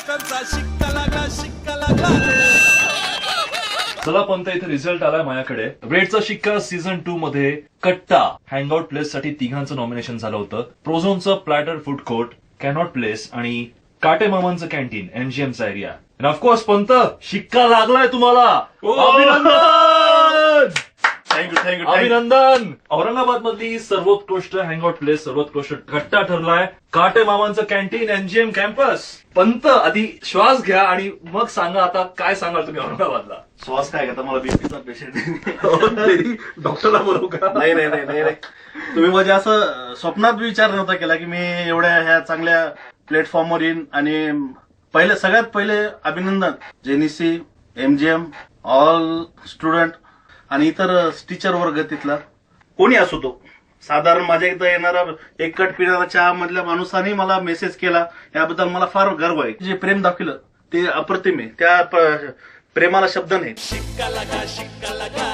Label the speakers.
Speaker 1: डॉक्टरचा शिक्का लागला शिक्का लागला.
Speaker 2: चला पंत, इथे रिझल्ट आलाय माझ्याकडे. रेडचा शिक्का सीझन 2 मध्ये कट्टा हँगआउट प्लेस साठी तिघांचं नॉमिनेशन झालं होतं. प्रोझोनचं platter food court, Connaught Place आणि काटे मामांचं कॅन्टीन एमजीएमचा एरिया. ऑफकोर्स पंत, शिक्का लागलाय तुम्हाला. अभिनंदन.
Speaker 3: थँक्यू.
Speaker 2: अभिनंदन. औरंगाबाद मधली सर्वोत्कृष्ट हँगआउट प्लेस, सर्वोत्कृष्ट कट्टा ठरलाय काटे मामांचं कॅन्टीन एमजीएम कॅम्पस. पंत, आधी श्वास घ्या आणि मग सांगा आता काय सांगाल तुम्ही औरंगाबादला.
Speaker 3: श्वास काय घेता, मला बीपीचा पेशंट.
Speaker 2: डॉक्टरला बोलू का?
Speaker 3: नाही. तुम्ही म्हणजे असं स्वप्नात विचार नव्हता केला की मी एवढ्या ह्या चांगल्या प्लॅटफॉर्मवर येईन. आणि सगळ्यात पहिले अभिनंदन जेनीसी, एमजीएम, ऑल स्टुडंट आणि इतर टीचर वर्ग तिथला कोणी असो तो. साधारण माझ्या इथं येणारा एक कट पिणारा चहा मधल्या माणसाने मला मेसेज केला, याबद्दल मला फार गर्व आहे. जे प्रेम दाखवलं ते अप्रतिम आहे. त्या प्रेमाला शब्द नाही.
Speaker 1: शिक्का लगा शिक्का लगा